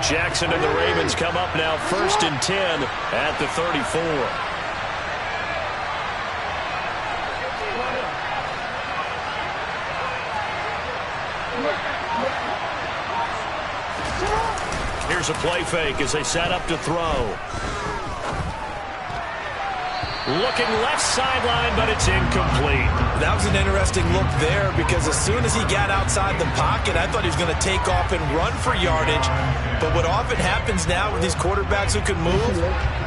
Jackson and the Ravens come up now 1st and 10 at the 34. Here's a play fake as they set up to throw. Looking left sideline, but it's incomplete. That was an interesting look there because as soon as he got outside the pocket, I thought he was going to take off and run for yardage. But what often happens now with these quarterbacks who can move,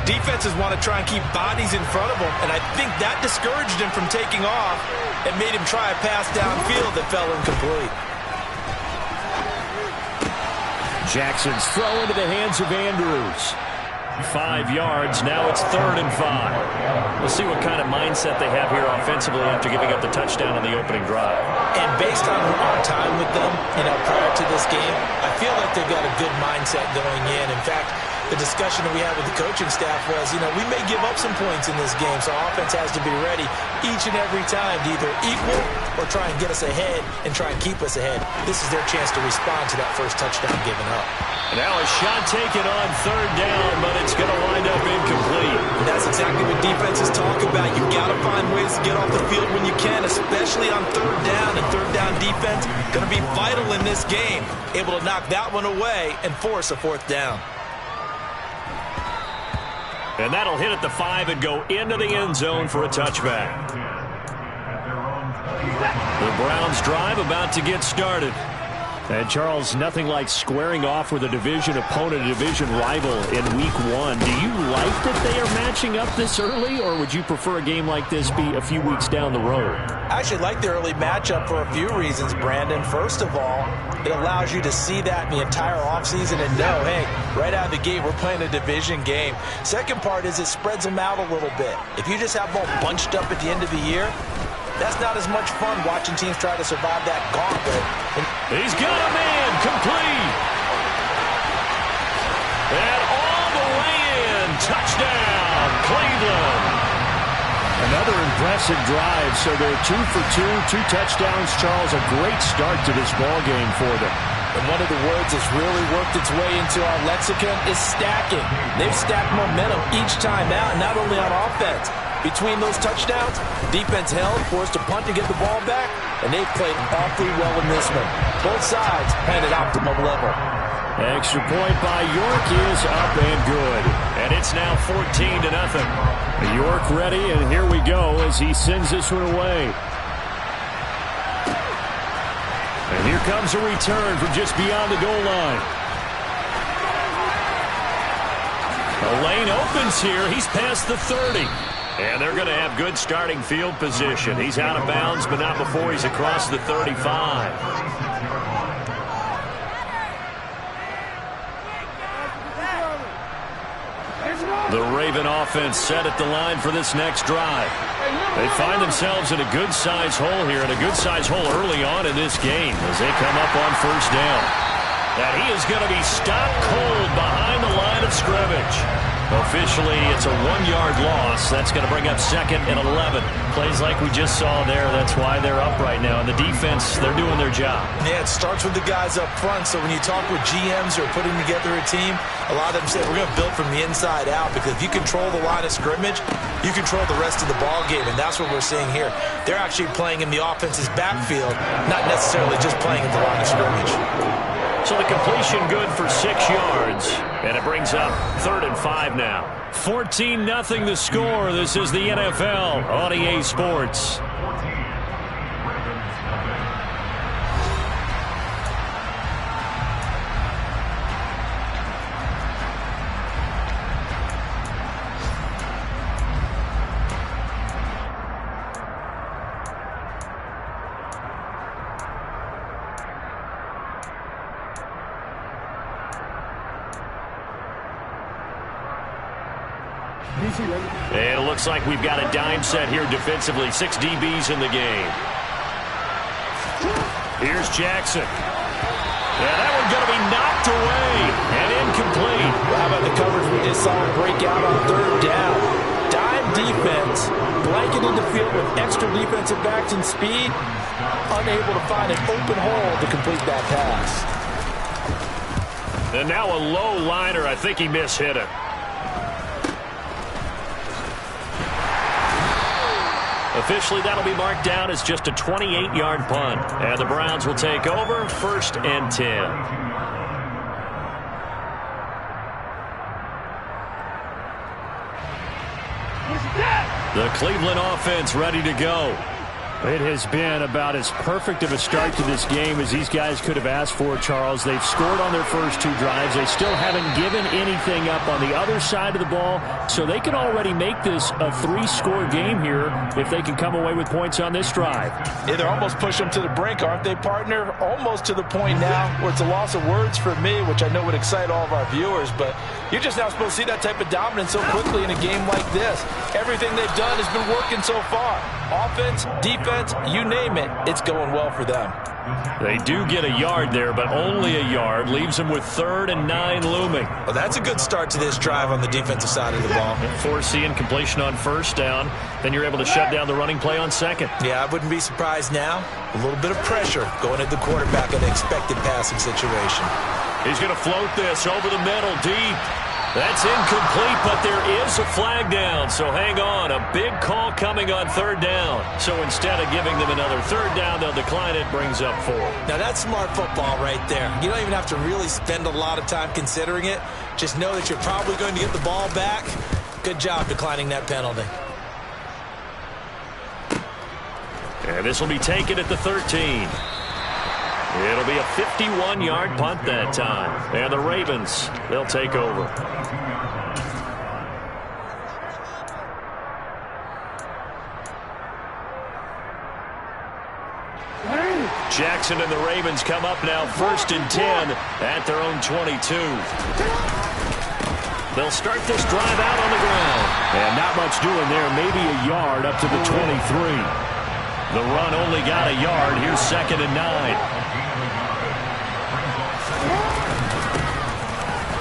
defenses want to try and keep bodies in front of them, and I think that discouraged him from taking off and made him try a pass downfield that fell incomplete. Jackson's throw into the hands of Andrews. 5 yards. Now it's 3rd and 5. We'll see what kind of mindset they have here offensively after giving up the touchdown on the opening drive. And based on our time with them, prior to this game, I feel like they've got a good mindset going in. In fact, the discussion that we had with the coaching staff was, we may give up some points in this game, so our offense has to be ready each and every time to either equal or try and get us ahead and try and keep us ahead. This is their chance to respond to that first touchdown given up. Now a shot taken on 3rd down, but it's going to wind up incomplete. And that's exactly what defenses talk about. You've got to find ways to get off the field when you can, especially on 3rd down. And 3rd down defense going to be vital in this game, able to knock that one away and force a 4th down. And that'll hit at the 5 and go into the end zone for a touchback. The Browns drive about to get started. And, Charles, nothing like squaring off with a division opponent, a division rival in Week 1. Do you like that they are matching up this early, or would you prefer a game like this be a few weeks down the road? I actually like the early matchup for a few reasons, Brandon. First of all, it allows you to see that in the entire offseason and know, hey, right out of the gate, we're playing a division game. Second part is it spreads them out a little bit. If you just have them all bunched up at the end of the year, that's not as much fun watching teams try to survive that gauntlet. He's got a man, complete. And all the way in, touchdown, Cleveland. Another impressive drive, so they're 2 for 2, 2 touchdowns. Charles, a great start to this ball game for them. And one of the words that's really worked its way into our lexicon is stacking. They've stacked momentum each time out, not only on offense. Between those touchdowns, defense held, forced to punt to get the ball back, and they've played awfully well in this one. Both sides playing at optimum level. Extra point by York is up and good. And it's now 14-0. York ready, and here we go as he sends this one away. And here comes a return from just beyond the goal line. The lane opens here. He's past the 30. And they're going to have good starting field position. He's out of bounds, but not before he's across the 35. The Raven offense set at the line for this next drive. They find themselves in a good-sized hole here, and a good-sized hole early on in this game as they come up on 1st down. And he is going to be stopped cold behind the line of scrimmage. Officially, it's a 1-yard loss. That's going to bring up 2nd and 11. Plays like we just saw there. That's why they're up right now. And the defense, they're doing their job. Yeah, it starts with the guys up front. So when you talk with GMs who are putting together a team, a lot of them say we're going to build from the inside out, because if you control the line of scrimmage, you control the rest of the ball game, and that's what we're seeing here. They're actually playing in the offense's backfield, not necessarily just playing at the line of scrimmage. So the completion good for 6 yards. And it brings up 3rd and 5 now. 14-0 the score. This is the NFL on EA Sports. And it looks like we've got a dime set here defensively. 6 DBs in the game. Here's Jackson. Yeah, that one's going to be knocked away and incomplete. Well, how about the coverage we just saw him break out on 3rd down? Dime defense, blanketed the field with extra defensive backs and speed, unable to find an open hole to complete that pass. And now a low liner. I think he mishit it. Officially, that'll be marked down as just a 28-yard punt. And the Browns will take over 1st and 10. The Cleveland offense ready to go. It has been about as perfect of a start to this game as these guys could have asked for, Charles. They've scored on their first 2 drives. They still haven't given anything up on the other side of the ball, so they can already make this a 3-score game here if they can come away with points on this drive. Yeah, they're almost pushing them to the brink, aren't they, partner? Almost to the point now where it's a loss of words for me, which I know would excite all of our viewers, but you're just not supposed to see that type of dominance so quickly in a game like this. Everything they've done has been working so far. Offense, defense, you name it, it's going well for them. They do get a yard there, but only a yard. Leaves them with 3rd and 9 looming. Well, that's a good start to this drive on the defensive side of the ball. Forcing completion on 1st down. Then you're able to shut down the running play on 2nd. Yeah, I wouldn't be surprised now. A little bit of pressure going at the quarterback in an expected passing situation. He's going to float this over the middle, deep. That's incomplete, but there is a flag down, so hang on. A big call coming on 3rd down. So instead of giving them another 3rd down, they'll decline it, brings up 4. Now that's smart football right there. You don't even have to really spend a lot of time considering it. Just know that you're probably going to get the ball back. Good job declining that penalty. And this will be taken at the 13. It'll be a 51-yard punt that time. And the Ravens, they'll take over. Jackson and the Ravens come up now 1st and 10 at their own 22. They'll start this drive out on the ground. And not much doing there. Maybe a yard up to the 23. The run only got a yard. Here's 2nd and 9.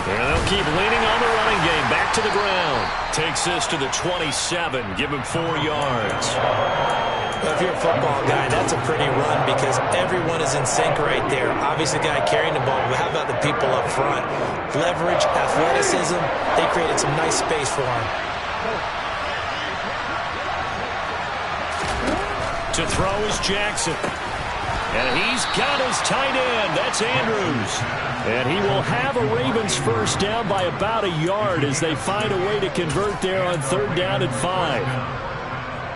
And they'll keep leaning on the running game. Back to the ground. Takes this to the 27. Give him 4 yards. Well, if you're a football guy, that's a pretty run because everyone is in sync right there. Obviously, the guy carrying the ball, but how about the people up front? Leverage, athleticism, they created some nice space for him. To throw is Jackson. And he's got his tight end. That's Andrews. And he will have a Ravens 1st down by about a yard as they find a way to convert there on 3rd down and 5.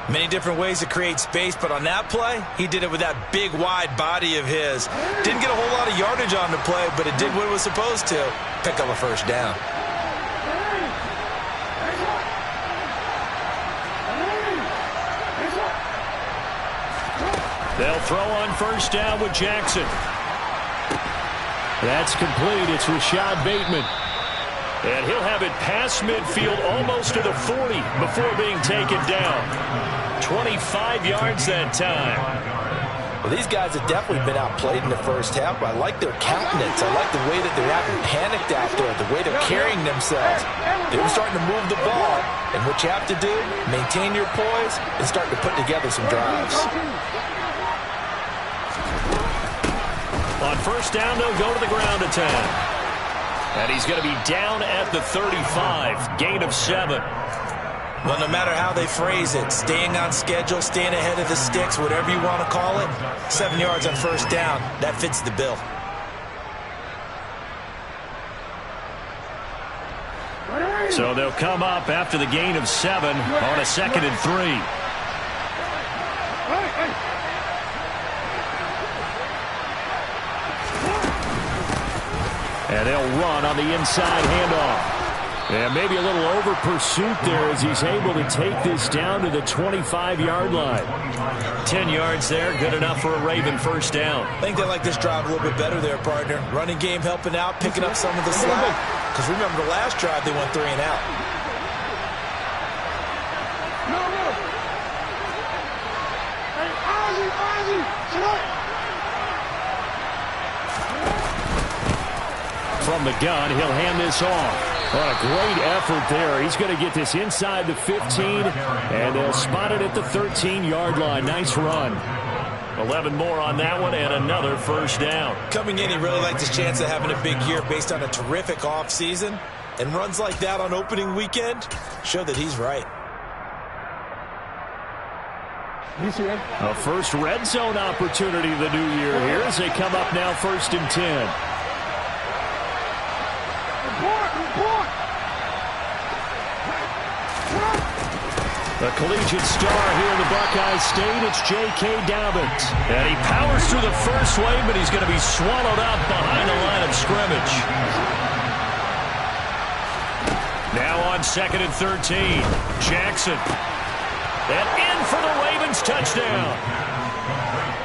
Many different ways to create space, but on that play, he did it with that big, wide body of his. Didn't get a whole lot of yardage on the play, but it did what it was supposed to. Pick up a 1st down. They'll throw on 1st down with Jackson. That's complete. It's Rashad Bateman. And he'll have it past midfield almost to the 40 before being taken down. 25 yards that time. Well, these guys have definitely been outplayed in the 1st half, but I like their countenance. I like the way that they're acting panicked out there, the way they're carrying themselves. They're starting to move the ball, and what you have to do, maintain your poise and start to put together some drives. On 1st down, they'll go to the ground attack. And he's going to be down at the 35. Gain of 7. Well, no matter how they phrase it, staying on schedule, staying ahead of the sticks, whatever you want to call it, 7 yards on 1st down, that fits the bill. So they'll come up after the gain of 7 on a 2nd and 3. And they'll run on the inside handoff. And maybe a little over pursuit there as he's able to take this down to the 25-yard line. 10 yards there, good enough for a Raven 1st down. I think they like this drive a little bit better there, partner. Running game helping out, picking up some of the slack. Because remember the last drive, they went 3 and out. From the gun, he'll hand this off. What a great effort there. He's going to get this inside the 15, and they'll spot it at the 13-yard line. Nice run. 11 more on that one and another first down. Coming in, he really liked his chance of having a big year based on a terrific offseason. And runs like that on opening weekend show that he's right. A first red zone opportunity the new year here as they come up now 1st and 10. The collegiate star here in the Buckeye State, it's J.K. Dobbins. And he powers through the first wave, but he's going to be swallowed up behind the line of scrimmage. Now on 2nd and 13, Jackson. And in for the Ravens touchdown.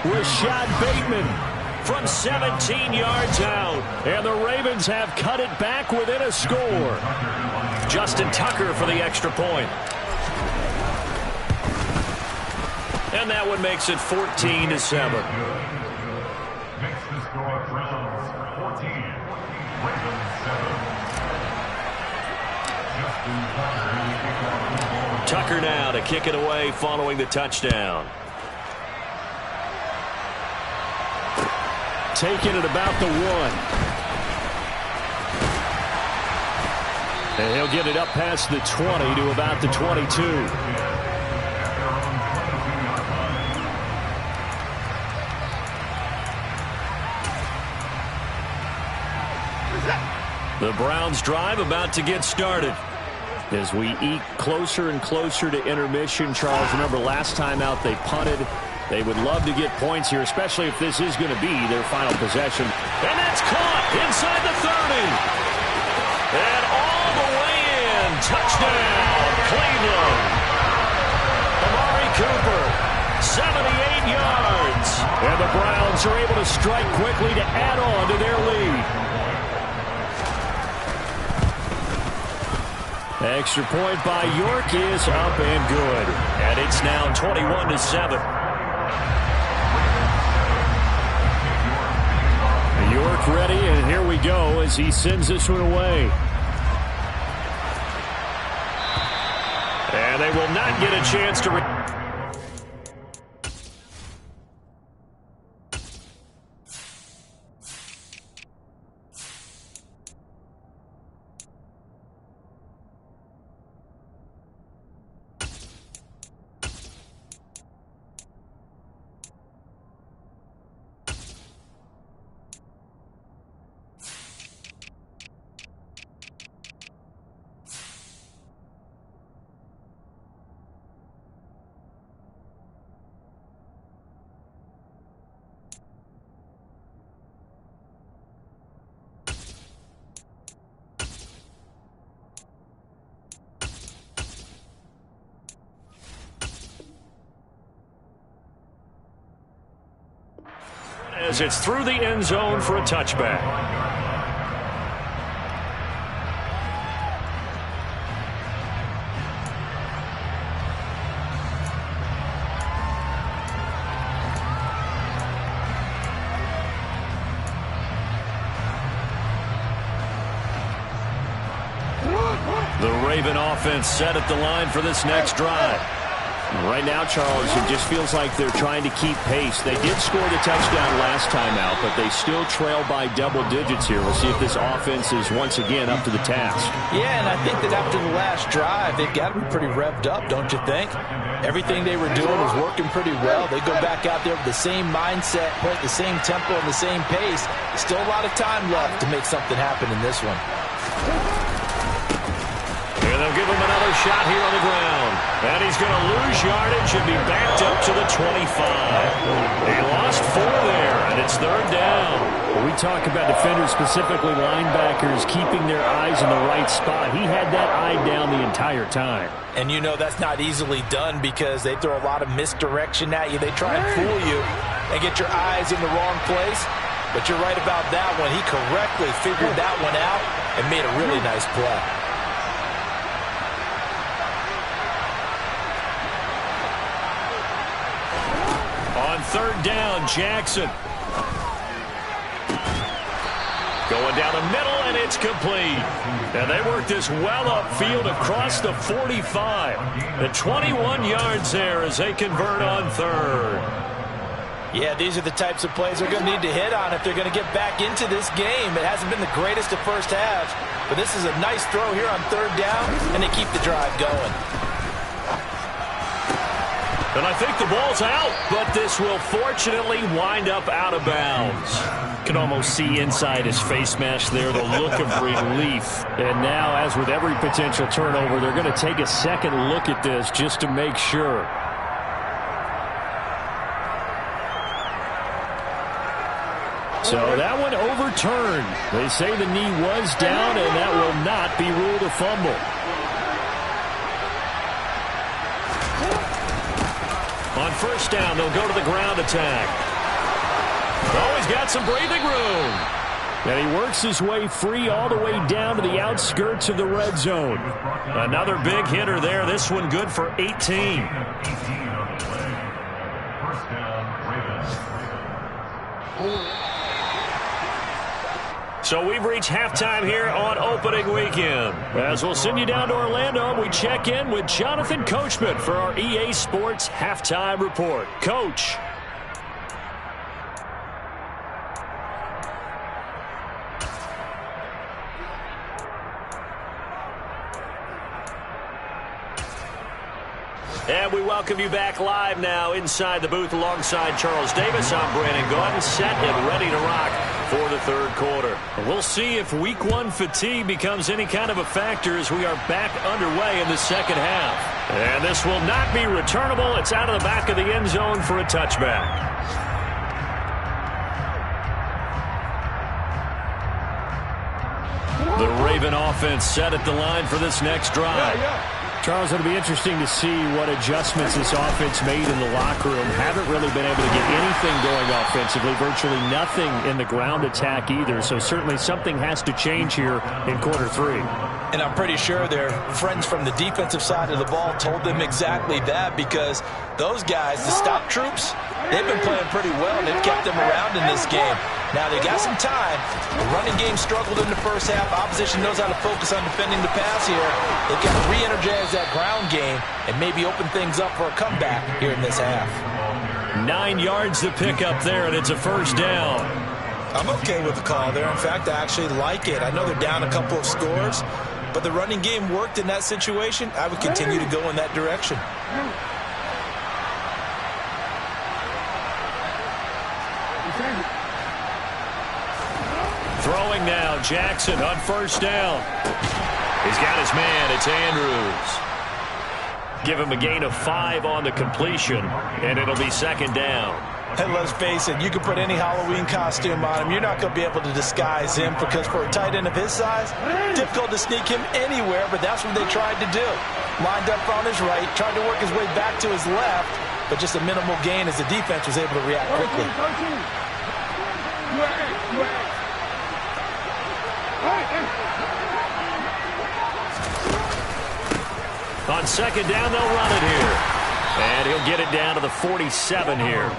Rashad Bateman from 17 yards out. And the Ravens have cut it back within a score. Justin Tucker for the extra point. And that one makes it 14-7. Makes the score Browns 14, Ravens 7. Tucker now to kick it away following the touchdown. Taking it about the 1. And he'll get it up past the 20 to about the 22. The Browns drive about to get started. As we eke closer and closer to intermission, Charles, remember last time out they punted. They would love to get points here, especially if this is going to be their final possession. And that's caught inside the 30. And all the way in. Touchdown, Cleveland. Amari Cooper, 78 yards. And the Browns are able to strike quickly to add on to their lead. Extra point by York is up and good. And it's now 21-7. York ready, and here we go as he sends this one away. And they will not get a chance to... As it's through the end zone for a touchback. The Raven offense set at the line for this next drive. Right now, Charles, it just feels like they're trying to keep pace. They did score the touchdown last time out, but they still trail by double digits here. We'll see if this offense is once again up to the task. Yeah, and I think that after the last drive, they've got to be pretty revved up, don't you think? Everything they were doing was working pretty well. They go back out there with the same mindset, play at the same tempo and the same pace. Still a lot of time left to make something happen in this one. And they'll give him another shot here on the ground. And he's going to lose yardage and be backed up to the 25. He lost 4 there, and it's 3rd down. When we talk about defenders, specifically linebackers, keeping their eyes in the right spot, he had that eye down the entire time. And you know that's not easily done because they throw a lot of misdirection at you. They try and fool you and get your eyes in the wrong place. But you're right about that one. He correctly figured that one out and made a really nice play. On 3rd down, Jackson. Going down the middle, and it's complete. And they work this well upfield across the 45. The 21 yards there as they convert on 3rd. Yeah, these are the types of plays they're going to need to hit on if they're going to get back into this game. It hasn't been the greatest of first halves, but this is a nice throw here on third down, and they keep the drive going. And I think the ball's out, but this will fortunately wind up out of bounds. You can almost see inside his face mask there, the look of relief. And now, as with every potential turnover, they're going to take a second look at this just to make sure. So that one overturned. They say the knee was down, and that will not be ruled a fumble. On first down, they'll go to the ground attack. Oh, he's got some breathing room. And he works his way free all the way down to the outskirts of the red zone. Another big hitter there. This one good for 18. 18 on the play. First down, Ravens. So we've reached halftime here on opening weekend. As we'll send you down to Orlando, we check in with Jonathan Coachman for our EA Sports Halftime Report. Coach. And we welcome you back live now inside the booth alongside Charles Davis. I'm Brandon Gordon, set and ready to rock for the third quarter. We'll see if week one fatigue becomes any kind of a factor as we are back underway in the second half. And this will not be returnable. It's out of the back of the end zone for a touchback. The Raven offense set at the line for this next drive. Charles, it'll be interesting to see what adjustments this offense made in the locker room. Haven't really been able to get anything going offensively, virtually nothing in the ground attack either. So certainly something has to change here in quarter three. And I'm pretty sure their friends from the defensive side of the ball told them exactly that, because those guys, the stop troops, they've been playing pretty well. They've kept them around in this game. Now, they got some time. The running game struggled in the first half. Opposition knows how to focus on defending the pass here. They've got to re-energize that ground game and maybe open things up for a comeback here in this half. 9 yards to pick up there, and it's a first down. I'm okay with the call there. In fact, I actually like it. I know they're down a couple of scores, but the running game worked in that situation. I would continue to go in that direction. Throwing now, Jackson on first down. He's got his man. It's Andrews. Give him a gain of 5 on the completion, and it'll be second down. And let's face it, you can put any Halloween costume on him. You're not going to be able to disguise him, because for a tight end of his size, difficult to sneak him anywhere, but that's what they tried to do. Lined up on his right, tried to work his way back to his left, but just a minimal gain as the defense was able to react quickly. On second down, they'll run it here. And he'll get it down to the 47 here.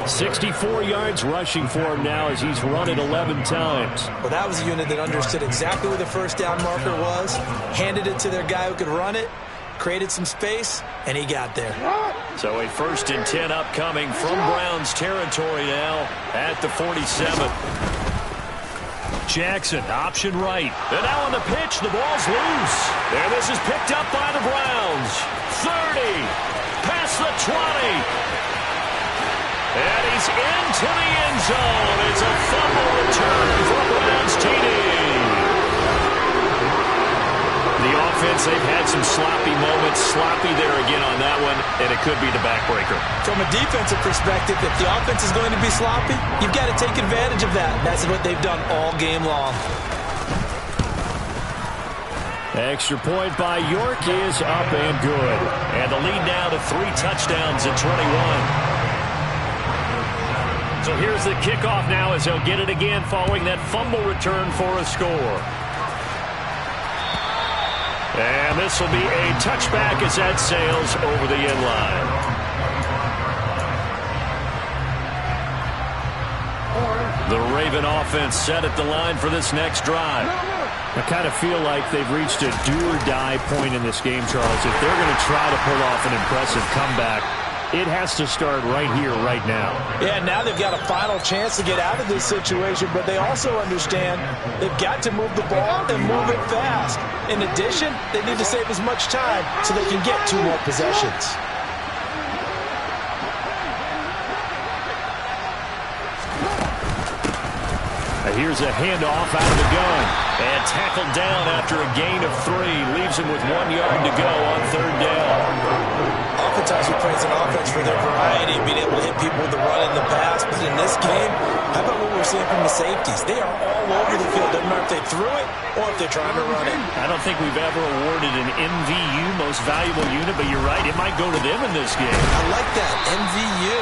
64 yards rushing for him now as he's run it 11 times. Well, that was a unit that understood exactly where the first down marker was, handed it to their guy who could run it, created some space, and he got there. So a 1st and 10 upcoming from Browns territory now at the 47. Jackson, option right. And now on the pitch, the ball's loose. And this is picked up by the Browns. 30, past the 20. And he's into the end zone. It's a fumble return for a Browns TD. The offense, they've had some sloppy moments. Sloppy there again on that one, and it could be the backbreaker. From a defensive perspective, if the offense is going to be sloppy, you've got to take advantage of that. That's what they've done all game long. Extra point by York is up and good. And the lead now to 3 touchdowns at 21. So here's the kickoff now as they'll get it again following that fumble return for a score. And this will be a touchback as that sails over the end line. The Raven offense set at the line for this next drive. I kind of feel like they've reached a do-or-die point in this game, Charles. If they're going to try to pull off an impressive comeback, it has to start right here, right now. Yeah, now they've got a final chance to get out of this situation, but they also understand they've got to move the ball and move it fast. In addition, they need to save as much time so they can get 2 more possessions. Here's a handoff out of the gun. And tackled down after a gain of 3. Leaves him with 1 yard to go on 3rd down. Oftentimes we praise an offense for their variety, being able to hit people with the run in the pass. But in this game, how about what we're seeing from the safeties? They are all over the field. Doesn't matter if they threw it or if they're trying to run it. I don't think we've ever awarded an MVU, most valuable unit, but you're right, it might go to them in this game. I like that, MVU.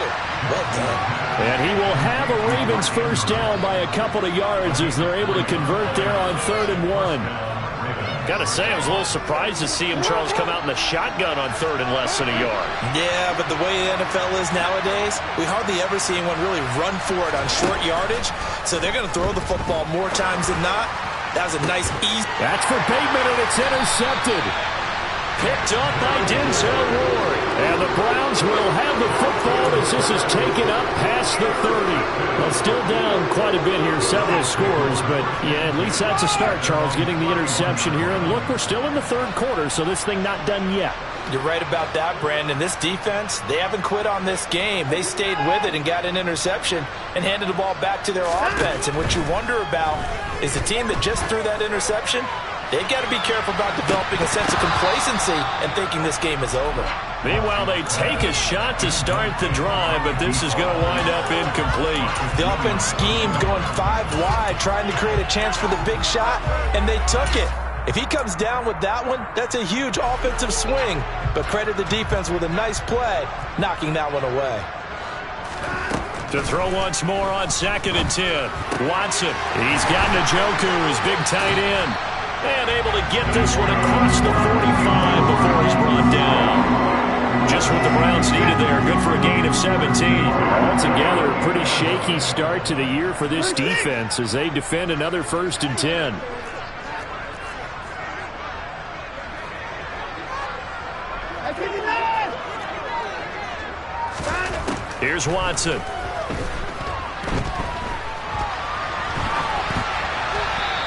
Well done. And he will have a Ravens first down by a couple of yards as they're able to convert there on 3rd and 1. Got to say, I was a little surprised to see him, Charles, come out in the shotgun on 3rd and less than a yard. Yeah, but the way the NFL is nowadays, we hardly ever see anyone really run for it on short yardage. So they're going to throw the football more times than not. That was a nice easy. That's for Bateman, and it's intercepted. Picked up by Denzel Ward. And the Browns will have the football as this is taken up past the 30. Well, still down quite a bit here, several scores. But, yeah, at least that's a start, Charles, getting the interception here. And, look, we're still in the 3rd quarter, so this thing not done yet. You're right about that, Brandon. This defense, they haven't quit on this game. They stayed with it and got an interception and handed the ball back to their offense. And what you wonder about is the team that just threw that interception, they've got to be careful about developing a sense of complacency and thinking this game is over. Meanwhile, they take a shot to start the drive, but this is going to wind up incomplete. The offense schemed going 5 wide, trying to create a chance for the big shot, and they took it. If he comes down with that one, that's a huge offensive swing. But credit the defense with a nice play, knocking that one away. To throw once more on 2nd and 10. Watson, he's got Njoku, his big tight end. And able to get this one across the 45 before he's brought down. Just what the Browns needed there. Good for a gain of 17. Altogether, a pretty shaky start to the year for this defense as they defend another 1st and 10. Here's Watson.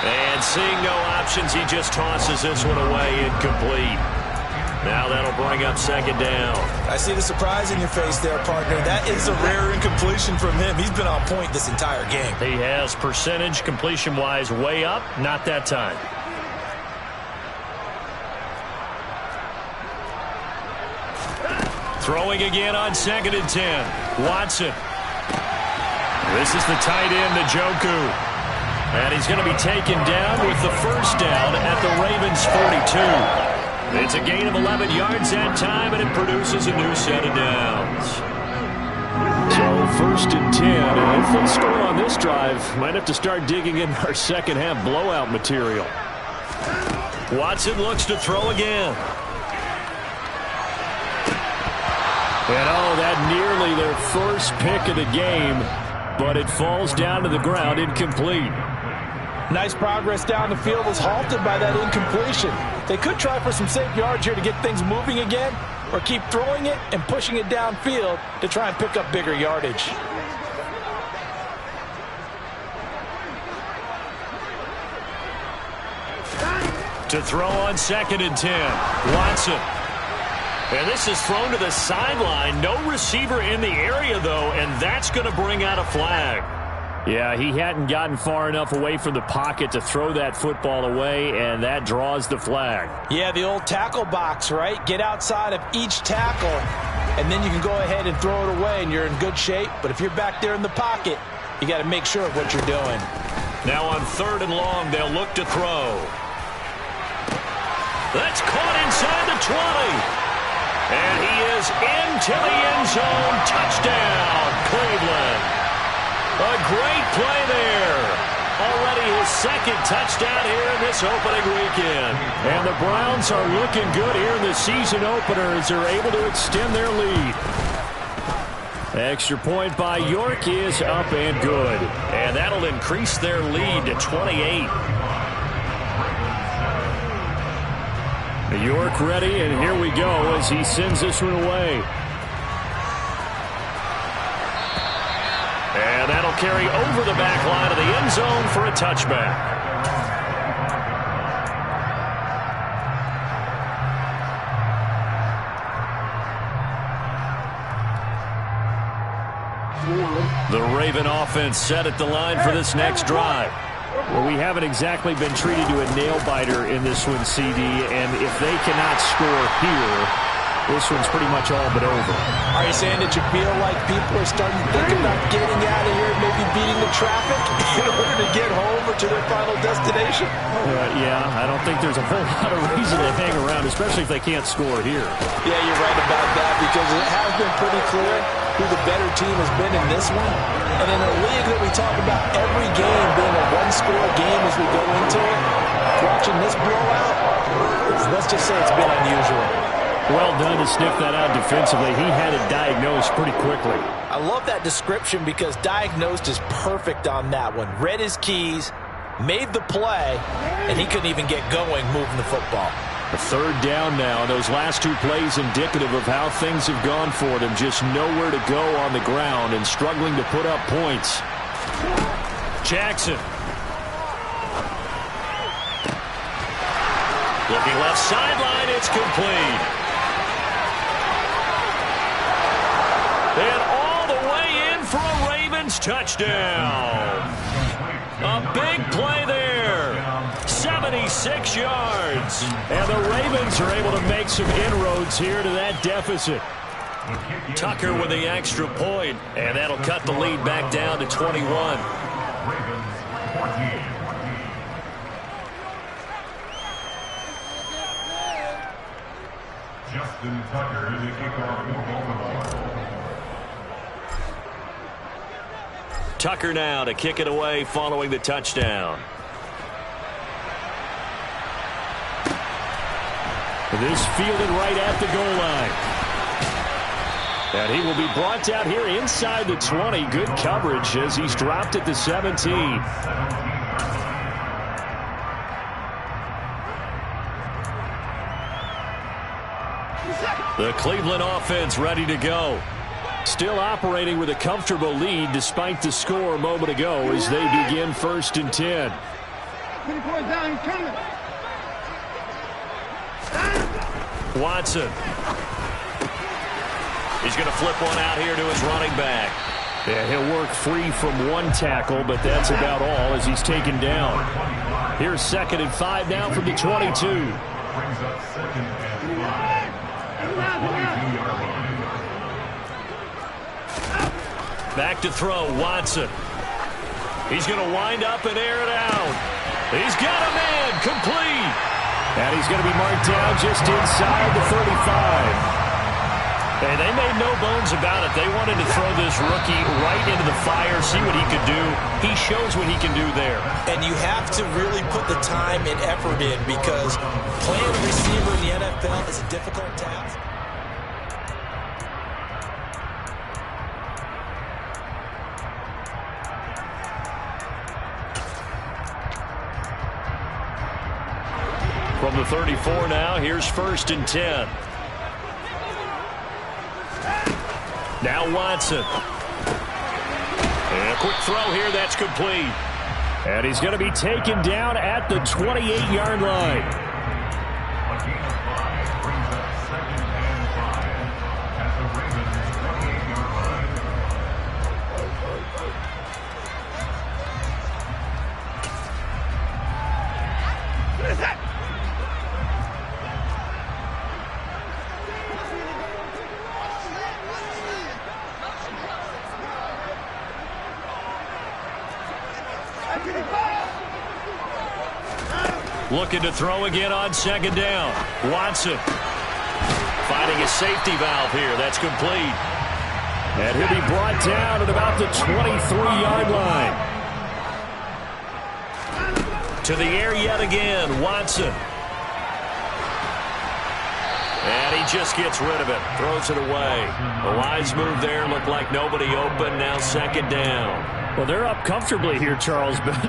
And seeing no options, he just tosses this one away, incomplete. Now that'll bring up 2nd down. I see the surprise in your face there, partner. That is a rare incompletion from him. He's been on point this entire game. He has percentage completion-wise way up, not that time. Throwing again on 2nd and 10. Watson. This is the tight end, Njoku. And he's going to be taken down with the first down at the Ravens' 42. It's a gain of 11 yards that time, and it produces a new set of downs. So 1st and 10. And if they score on this drive, might have to start digging in our second-half blowout material. Watson looks to throw again. And, that nearly their first pick of the game, but it falls down to the ground, incomplete. Nice progress down the field was halted by that incompletion. They could try for some safe yards here to get things moving again, or keep throwing it and pushing it downfield to try and pick up bigger yardage. To throw on 2nd and 10. Watson. And this is thrown to the sideline. No receiver in the area, though, and that's going to bring out a flag. Yeah, he hadn't gotten far enough away from the pocket to throw that football away, and that draws the flag. Yeah, the old tackle box, right? Get outside of each tackle, and then you can go ahead and throw it away, and you're in good shape. But if you're back there in the pocket, you got to make sure of what you're doing. Now on 3rd and long, they'll look to throw. That's caught inside the 20. And he is into the end zone. Touchdown, Cleveland. A great play there. Already his 2nd touchdown here in this opening weekend. And the Browns are looking good here in the season opener as they're able to extend their lead. Extra point by York is up and good. And that'll increase their lead to 28. York ready, and here we go as he sends this one away. He'll carry over the back line of the end zone for a touchback. The Raven offense set at the line for this next drive. Well, we haven't exactly been treated to a nail-biter in this one, CD, and if they cannot score here, this one's pretty much all but over. Are you saying that you feel like people are starting to think about getting out of here, maybe beating the traffic in order to get home or to their final destination? Yeah, I don't think there's a whole lot of reason to hang around, especially if they can't score here. Yeah, you're right about that, because it has been pretty clear who the better team has been in this one. And in a league that we talk about every game being a one-score game as we go into it, watching this blowout, let's just say it's been unusual. Well done to sniff that out defensively. He had it diagnosed pretty quickly. I love that description because diagnosed is perfect on that one. Read his keys, made the play, and he couldn't even get going moving the football. A third down now, and those last two plays indicative of how things have gone for them. Just nowhere to go on the ground and struggling to put up points. Jackson. Looking left sideline, it's complete. And all the way in for a Ravens touchdown. A big play there. 76 yards. And the Ravens are able to make some inroads here to that deficit. Tucker with the extra point, and that'll cut the lead back down to 21. Justin Tucker is a kickoff for Baltimore. Tucker now to kick it away following the touchdown. This fielded right at the goal line. And he will be brought down here inside the 20. Good coverage as he's dropped at the 17. The Cleveland offense ready to go. Still operating with a comfortable lead despite the score a moment ago as they begin 1st and 10. Watson. He's going to flip one out here to his running back. Yeah, he'll work free from one tackle, but that's about all as he's taken down. Here's 2nd and 5 now from the 22. Brings up 2nd and 5. Back to throw, Watson. He's going to wind up and air it out. He's got a man, complete. And he's going to be marked down just inside the 35. Hey, they made no bones about it. They wanted to throw this rookie right into the fire, see what he could do. He shows what he can do there. And you have to really put the time and effort in because playing receiver in the NFL is a difficult task. From the 34 now, here's 1st and 10. Now Watson. And a quick throw here, that's complete. And he's going to be taken down at the 28-yard line. A gain of 5 brings up 2nd and 5 at the Ravens' 28-yard line. What is that? Looking to throw again on 2nd down. Watson finding a safety valve here. That's complete. And he'll be brought down at about the 23-yard line. To the air yet again, Watson. And he just gets rid of it. Throws it away. A wise move there. Looked like nobody open. Now 2nd down. Well, they're up comfortably here, Charles, but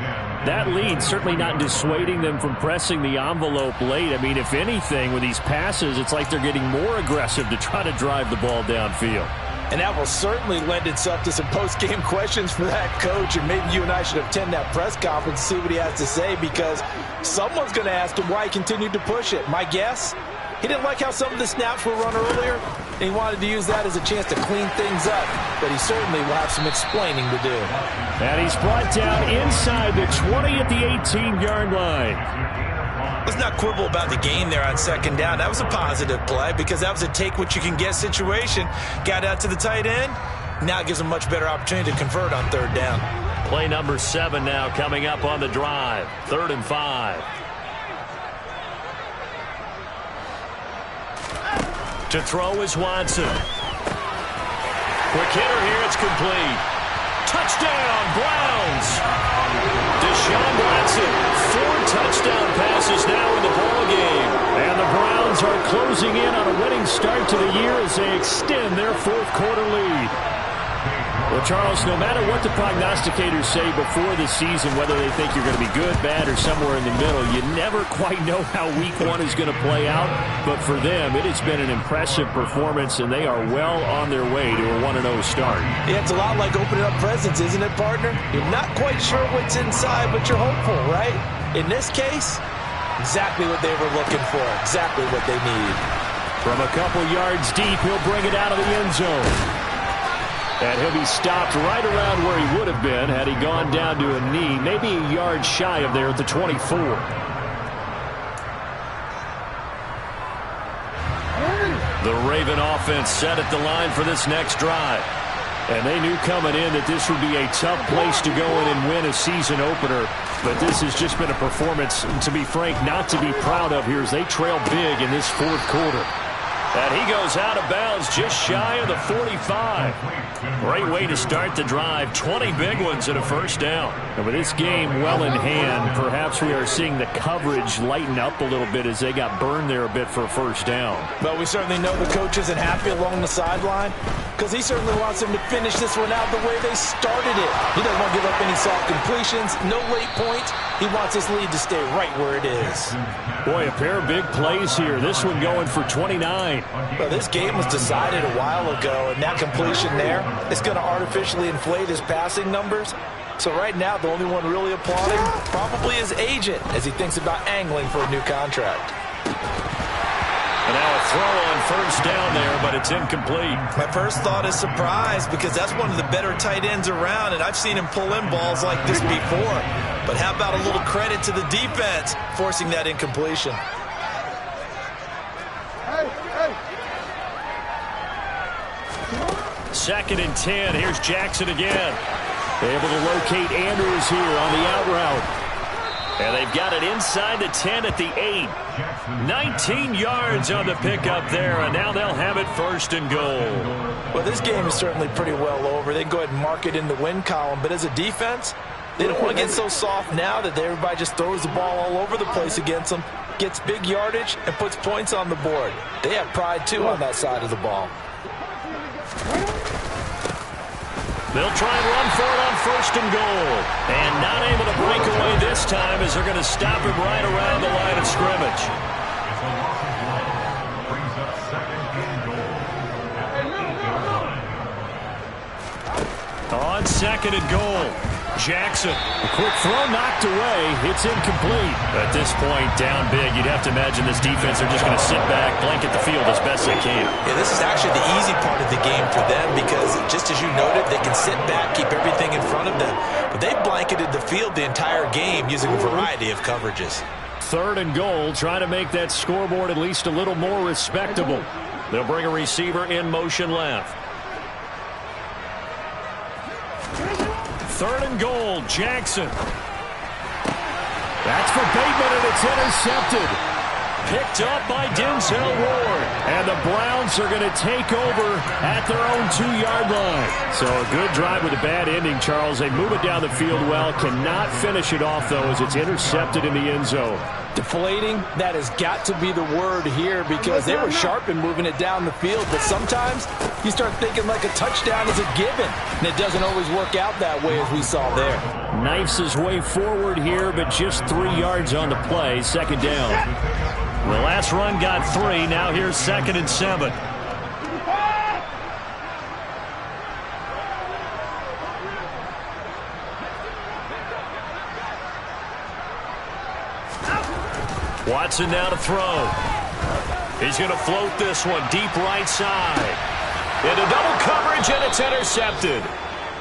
that lead certainly not dissuading them from pressing the envelope late. I mean, if anything, with these passes, it's like they're getting more aggressive to try to drive the ball downfield. And that will certainly lend itself to some post-game questions for that coach. And maybe you and I should attend that press conference and see what he has to say, because someone's going to ask him why he continued to push it. My guess, he didn't like how some of the snaps were run earlier, and he wanted to use that as a chance to clean things up. But he certainly will have some explaining to do. And he's brought down inside the 20 at the 18-yard line. Let's not quibble about the gain there on second down. That was a positive play because that was a take-what-you-can-get situation. Got out to the tight end. Now it gives him a much better opportunity to convert on third down. Play number 7 now coming up on the drive. 3rd and 5. To throw is Watson. Quick hitter here. It's complete. Touchdown, Browns. Deshaun Watson, 4 touchdown passes now in the ballgame. And the Browns are closing in on a winning start to the year as they extend their 4th quarter lead. Well, Charles, no matter what the prognosticators say before the season, whether they think you're going to be good, bad, or somewhere in the middle, you never quite know how week 1 is going to play out. But for them, it has been an impressive performance, and they are well on their way to a 1-0 start. Yeah, it's a lot like opening up presents, isn't it, partner? You're not quite sure what's inside, but you're hopeful, right? In this case, exactly what they were looking for, exactly what they need. From a couple yards deep, he'll bring it out of the end zone. And he'll be stopped right around where he would have been had he gone down to a knee, maybe a yard shy of there at the 24. The Raven offense set at the line for this next drive. And they knew coming in that this would be a tough place to go in and win a season opener. But this has just been a performance, to be frank, not to be proud of here as they trail big in this 4th quarter. And he goes out of bounds just shy of the 45. Great way to start the drive. 20 big ones and a first down. And with this game well in hand, perhaps we are seeing the coverage lighten up a little bit as they got burned there a bit for a first down. But we certainly know the coach isn't happy along the sideline because he certainly wants them to finish this one out the way they started it. He doesn't want to give up any soft completions, no late points. He wants his lead to stay right where it is. Boy, a pair of big plays here. This one going for 29. Well, this game was decided a while ago, and that completion there is going to artificially inflate his passing numbers. So right now, the only one really applauding probably his agent as he thinks about angling for a new contract. And now a throw on first down there, but it's incomplete. My first thought is surprise because that's one of the better tight ends around, and I've seen him pull in balls like this before. But how about a little credit to the defense forcing that incompletion? Second and 10. Here's Jackson again. Able to locate Andrews here on the out route. And they've got it inside the 10 at the 8. 19 yards on the pickup there, and now they'll have it 1st and goal. Well, this game is certainly pretty well over. They can go ahead and mark it in the win column. But as a defense, they don't want to get so soft now that everybody just throws the ball all over the place against them, gets big yardage, and puts points on the board. They have pride, too, on that side of the ball. They'll try and run for it on 1st and goal. And not able to break away this time as they're going to stop him right around the line of scrimmage. It's a loss of 1. Brings up 2nd and goal at the 8-yard line. On 2nd and goal, Jackson. A quick throw knocked away. It's incomplete. At this point, down big, you'd have to imagine this defense are just going to sit back, blanket the field as best they can. Yeah, this is actually the easy part of the game for them because, just as you noted, they can sit back, keep everything in front of them. But they blanketed the field the entire game using a variety of coverages. 3rd and goal, trying to make that scoreboard at least a little more respectable. They'll bring a receiver in motion left. 3rd and goal, Jackson. That's for Bateman, and it's intercepted. Picked up by Denzel Ward. And the Browns are going to take over at their own 2-yard line. So a good drive with a bad ending, Charles. They move it down the field well. Cannot finish it off, though, as it's intercepted in the end zone. Deflating, that has got to be the word here because they were sharp in moving it down the field. But sometimes you start thinking like a touchdown is a given. And it doesn't always work out that way as we saw there. Knifes his way forward here, but just 3 yards on the play. 2nd down. The last run got 3. Now here's 2nd and 7. Watson now to throw. He's going to float this one deep right side. Into double coverage, and it's intercepted.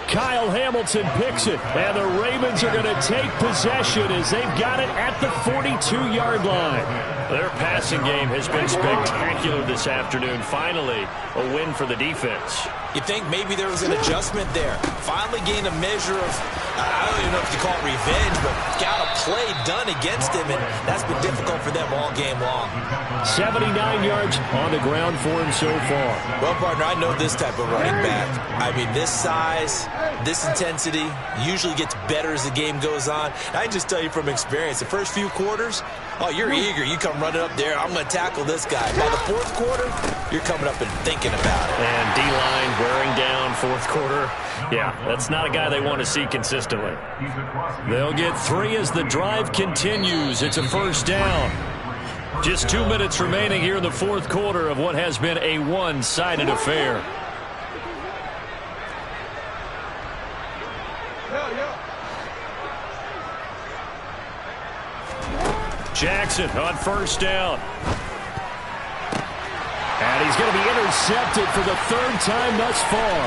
Kyle Hamilton picks it, and the Ravens are going to take possession as they've got it at the 42-yard line. Their passing game has been spectacular this afternoon. Finally, a win for the defense. You think maybe there was an adjustment there. Finally gained a measure of, I don't even know if you call it revenge, but got a play done against him, and that's been difficult for them all game long. 79 yards on the ground for him so far. Well, partner, I know this type of running back. I mean, this size, this intensity usually gets better as the game goes on. I can just tell you from experience, the first few quarters, oh, you're eager. You come running up there, I'm going to tackle this guy. By the fourth quarter, you're coming up and thinking about it. And D-line wearing down fourth quarter. Yeah, that's not a guy they want to see consistently. They'll get 3 as the drive continues. It's a first down. Just 2 minutes remaining here in the fourth quarter of what has been a one-sided affair. Jackson on first down. And he's going to be intercepted for the 3rd time thus far.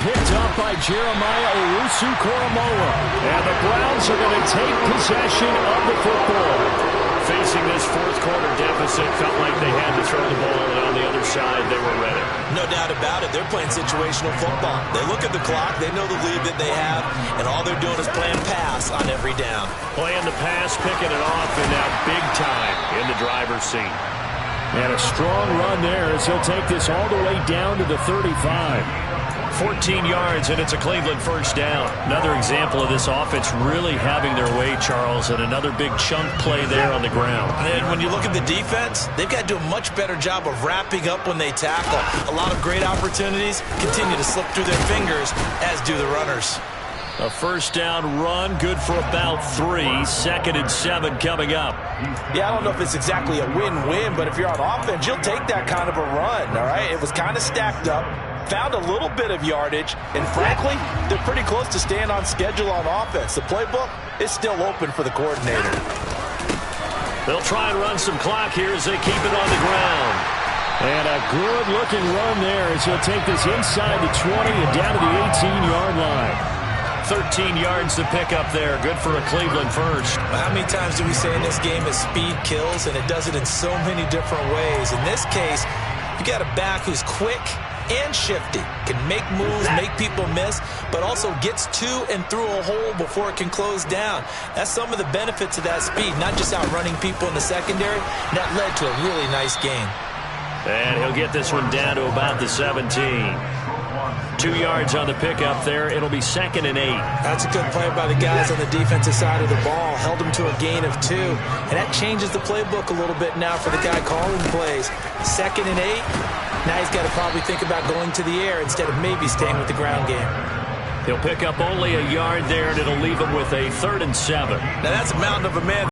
Picked up by Jeremiah Owusu-Koramoah. And the Browns are going to take possession of the football. Facing this fourth quarter deficit, felt like they had to throw the ball, and on the other side, they were ready. No doubt about it. They're playing situational football. They look at the clock. They know the lead that they have, and all they're doing is playing pass on every down. Playing the pass, picking it off, and now big time in the driver's seat. And a strong run there as he'll take this all the way down to the 35. 14 yards, and it's a Cleveland first down. Another example of this offense really having their way, Charles, and another big chunk play there on the ground. And when you look at the defense, they've got to do a much better job of wrapping up when they tackle. A lot of great opportunities continue to slip through their fingers, as do the runners. A first down run, good for about 3. 2nd and 7 coming up. Yeah, I don't know if it's exactly a win-win, but if you're on offense, you'll take that kind of a run, all right? It was kind of stacked up. Found a little bit of yardage, and frankly, they're pretty close to staying on schedule on offense. The playbook is still open for the coordinator. They'll try and run some clock here as they keep it on the ground. And a good-looking run there as he'll take this inside the 20 and down to the 18-yard line. 13 yards to pick up there. Good for a Cleveland first. How many times do we say in this game is speed kills, and it does it in so many different ways. In this case, you got a back who's quick and shifty, can make moves, make people miss, but also gets to and through a hole before it can close down. That's some of the benefits of that speed, not just outrunning people in the secondary. And that led to a really nice game. And he'll get this one down to about the 17. 2 yards on the pickup there. It'll be 2nd and 8. That's a good play by the guys on the defensive side of the ball. Held him to a gain of 2. And that changes the playbook a little bit now for the guy calling plays. 2nd and 8. Now he's got to probably think about going to the air instead of maybe staying with the ground game. He'll pick up only a yard there, and it'll leave him with a 3rd and 7. Now that's a mountain of a man.